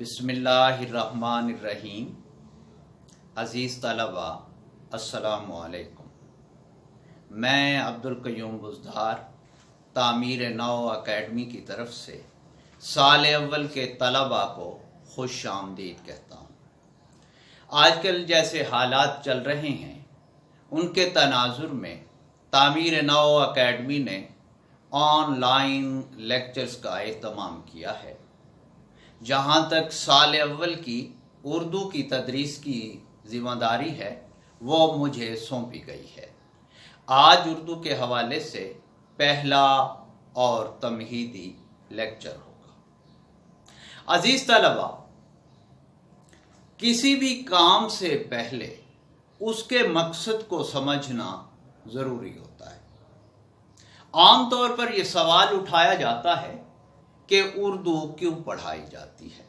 बिस्मिल्लाहिर्रहमानिर्रहीम। अज़ीज़ तलबा अस्सलामु अलैकुम। मैं अब्दुल क़य्यूम बुज़दार तामीर नौ अकेडमी की तरफ से साल अव्वल के तलबा को खुश आमदीद कहता हूँ। आजकल जैसे हालात चल रहे हैं उनके तनाजुर में तामीर नौ अकेडमी ने ऑनलाइन लेक्चर्स का एहतमाम किया है। जहाँ तक साल अव्वल की उर्दू की तदरीस की ज़िम्मेदारी है वो मुझे सौंपी गई है। आज उर्दू के हवाले से पहला और तमहीदी लेक्चर होगा। अजीज़ तलबा, किसी भी काम से पहले उसके मकसद को समझना ज़रूरी होता है। आम तौर पर यह सवाल उठाया जाता है कि उर्दू क्यों पढ़ाई जाती है।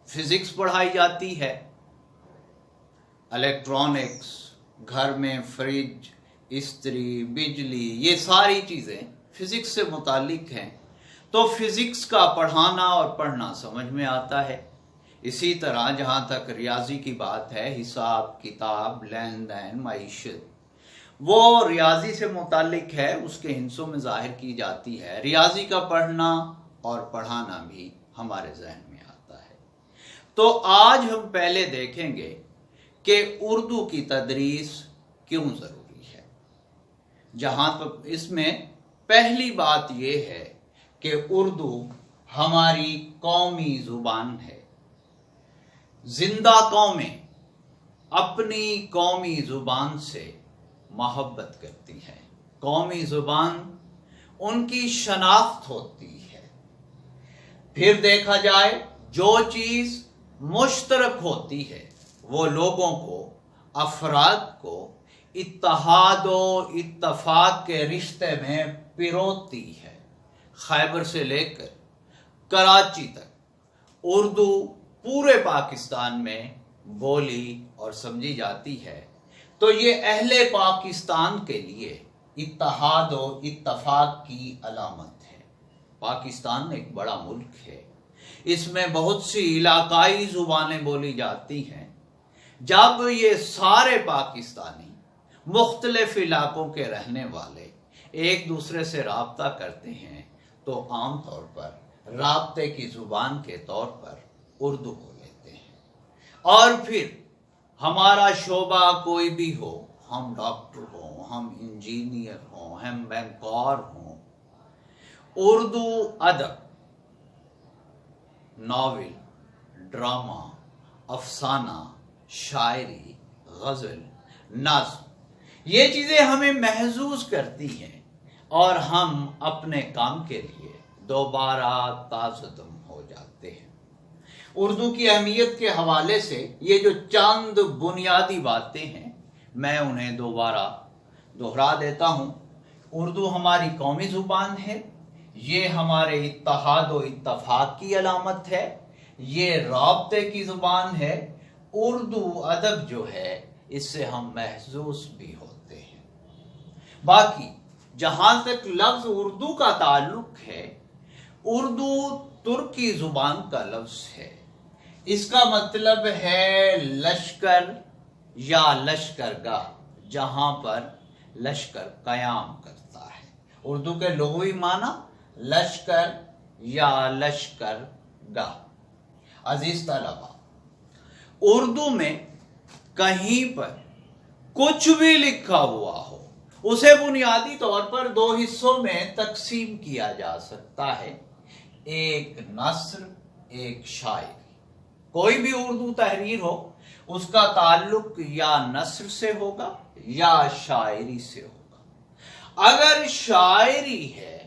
फिजिक्स पढ़ाई जाती है, इलेक्ट्रॉनिक्स, घर में फ्रिज, इस्त्री, बिजली, ये सारी चीज़ें फिजिक्स से मुतालिक हैं, तो फिजिक्स का पढ़ाना और पढ़ना समझ में आता है। इसी तरह जहाँ तक रियाजी की बात है, हिसाब किताब, लेन देन, मईशत, वो रियाजी से मुतालिक है, उसके हिस्सों में जाहिर की जाती है। रियाजी का पढ़ना और पढ़ाना भी हमारे जहन में आता है। तो आज हम पहले देखेंगे कि उर्दू की तदरीस क्यों ज़रूरी है। जहाँ तक इसमें पहली बात यह है कि उर्दू हमारी कौमी ज़ुबान है। जिंदा कौमें अपनी कौमी ज़ुबान से मोहब्बत करती हैं। कौमी ज़ुबान उनकी शनाख्त होती है। फिर देखा जाए, जो चीज़ मुश्तरक होती है वो लोगों को, अफराद को इत्तेहाद और इत्तफाक के रिश्ते में पिरोती है। खैबर से लेकर कराची तक उर्दू पूरे पाकिस्तान में बोली और समझी जाती है। तो ये अहले पाकिस्तान के लिए इत्तेहाद और इत्तफाक की अलामत है। पाकिस्तान एक बड़ा मुल्क है, इसमें बहुत सी इलाकाई ज़ुबानें बोली जाती हैं। जब ये सारे पाकिस्तानी मुख्तलिफ इलाकों के रहने वाले एक दूसरे से राब्ता करते हैं तो आम तौर पर राब्ते की ज़ुबान के तौर पर उर्दू को लेते हैं। और फिर हमारा शोबा कोई भी हो, हम डॉक्टर हों, हम इंजीनियर हों, हम बैंकर हों, उर्दू अदब, नावल, ड्रामा, अफसाना, शायरी, गज़ल, नज़्म, ये चीज़ें हमें महसूस करती हैं और हम अपने काम के लिए दोबारा ताज़दम हो जाते हैं। उर्दू की अहमियत के हवाले से ये जो चंद बुनियादी बातें हैं मैं उन्हें दोबारा दोहरा देता हूँ। उर्दू हमारी कौमी ज़ुबान है, ये हमारे इत्तेहाद और इत्तफाक की अलामत है, ये राब्ते की ज़ुबान है। उर्दू अदब जो है इससे हम महसूस भी होते हैं। बाकी जहाँ तक लफ्ज़ उर्दू का ताल्लुक है, उर्दू तुर्की ज़ुबान का लफ्ज़ है। इसका मतलब है लश्कर या लश्करगाह, जहाँ पर लश्कर क़याम करता है। उर्दू के लुग़वी माना लश्कर या लश्करगाह। अजीज तलबा, उर्दू में कहीं पर कुछ भी लिखा हुआ हो उसे बुनियादी तौर पर दो हिस्सों में तकसीम किया जा सकता है, एक नस्र, एक शायरी। कोई भी उर्दू तहरीर हो उसका ताल्लुक या नस्र से होगा या शायरी से होगा। अगर शायरी है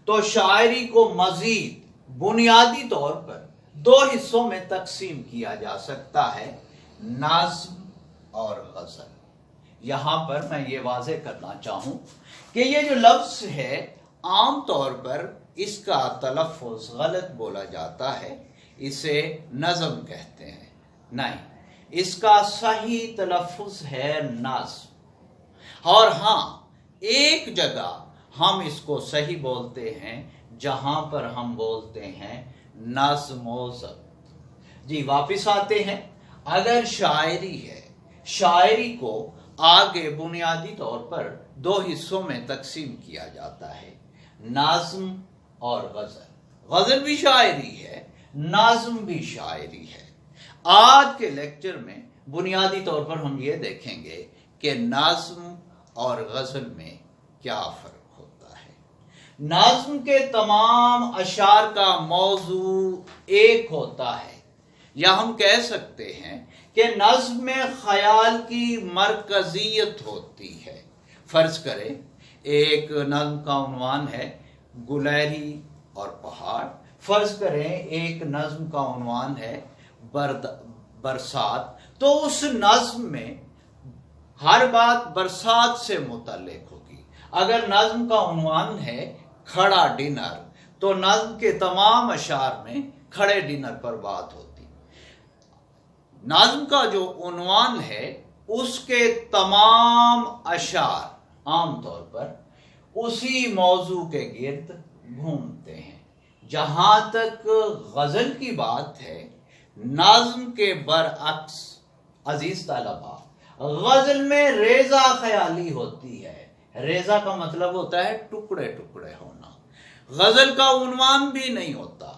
तो शायरी को मजीद बुनियादी तौर पर दो हिस्सों में तकसीम किया जा सकता है, नज़्म और गज़ल। यहाँ पर मैं ये वाज़े करना चाहूँ कि ये जो लफ्ज़ है आम तौर पर इसका तलफ़्फ़ुज़ गलत बोला जाता है, इसे नज़्म कहते हैं। नहीं, इसका सही तलफ़्फ़ुज़ है नज़्म। और हाँ, एक जगह हम इसको सही बोलते हैं जहाँ पर हम बोलते हैं नज़्म व ज़ब्त। جی واپس آتے ہیں. اگر شاعری ہے، شاعری کو آگے بنیادی طور پر دو حصوں میں تقسیم کیا جاتا ہے، نظم اور غزل. غزل بھی شاعری ہے، نظم بھی شاعری ہے. آج کے لیکچر میں بنیادی طور پر ہم یہ دیکھیں گے کہ نظم اور غزل میں کیا فرق ہوتا ہے. نظم کے تمام اشعار کا موضوع ایک ہوتا ہے، یا ہم کہہ سکتے ہیں کہ نظم میں خیال کی مرکزیت ہوتی ہے. فرض کریں ایک نظم کا عنوان ہے گلہری اور پہاڑ. فرض کریں ایک نظم کا عنوان ہے برسات. تو اس نظم میں ہر بات برسات سے متعلق ہوگی. اگر نظم کا عنوان ہے کھڑا ڈنر تو نظم کے تمام اشعار میں کھڑے ڈنر پر بات ہوتی. نظم کا جو عنوان ہے اس کے تمام اشعار عام طور پر اسی موضوع کے گرد گھومتے ہیں. جہاں تک غزل کی بات ہے، نظم کے برعکس عزیز طلباء، غزل میں ریزہ خیالی ہوتی ہے. ریزہ کا مطلب ہوتا ہے ٹکڑے ٹکڑے ہونا. غزل کا عنوان بھی نہیں ہوتا،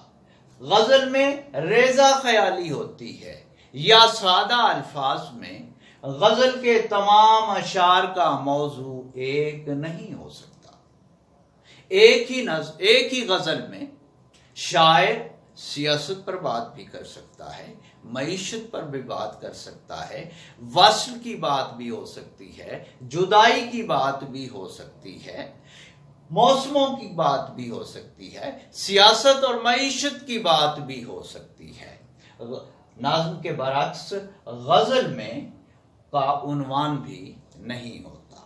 غزل میں ریزہ خیالی ہوتی ہے. یا سادہ الفاظ میں غزل کے تمام اشعار کا موضوع ایک نہیں ہو سکتا. ایک ہی غزل میں شاعر سیاست پر بات بھی کر سکتا ہے، معیشت پر بھی بات کر سکتا ہے، وصل کی بات بھی ہو سکتی ہے، جدائی کی بات بھی ہو سکتی ہے، موسموں کی بات بھی ہو سکتی ہے، سیاست اور معیشت کی بات بھی ہو سکتی ہے. نظم کے برعکس غزل میں کا عنوان بھی نہیں ہوتا.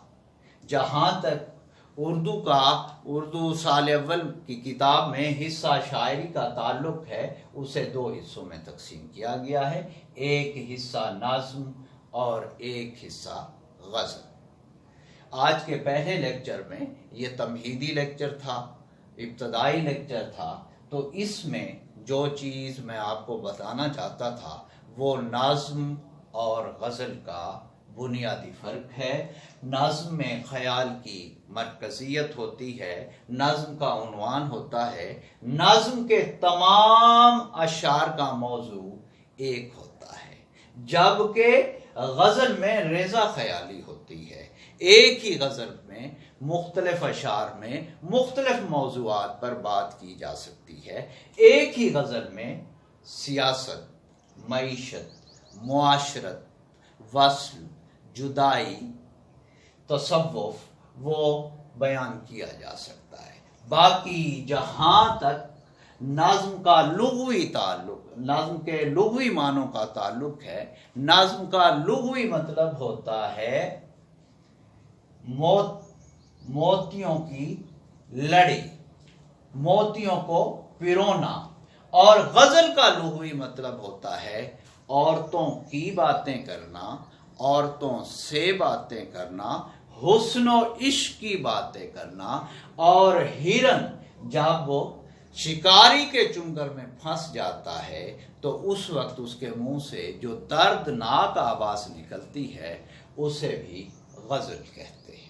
جہاں تک اردو سال اول کی کتاب میں حصہ شاعری کا تعلق ہے، اسے دو حصوں میں تقسیم کیا گیا ہے، ایک حصہ نظم اور ایک حصہ غزل. آج کے پہلے لیکچر میں یہ تمہیدی لیکچر تھا، ابتدائی لیکچر تھا. تو اس میں جو چیز میں آپ کو بتانا چاہتا تھا وہ نظم اور غزل کا بنیادی فرق ہے. نظم میں خیال کی مرکزیت ہوتی ہے، نظم کا عنوان ہوتا ہے، نظم کے تمام اشعار کا موضوع ایک ہوتا ہے، جبکہ غزل میں ریزہ خیالی ہوتی ہے. ایک ہی غزل میں مختلف اشعار میں مختلف موضوعات پر بات کی جا سکتی ہے. ایک ہی غزل میں سیاست، معیشت، معاشرت، وصل، جدائی، تصوف وہ بیان کیا جا سکتا ہے. باقی جہاں تک نظم کا لغوی تعلق، نظم کے لغوی معنوں کا تعلق ہے، نظم کا لغوی مطلب ہوتا ہے موتیوں کی لڑی، موتیوں کو پرونا. اور غزل کا لغوی مطلب ہوتا ہے عورتوں کی باتیں کرنا، عورتوں سے باتیں کرنا، حسن و عشق کی باتیں کرنا. اور ہرن جب وہ شکاری کے چنگر میں پھنس جاتا ہے تو اس وقت اس کے منہ سے جو دردناک آواز نکلتی ہے اسے بھی غزل کہتے ہیں.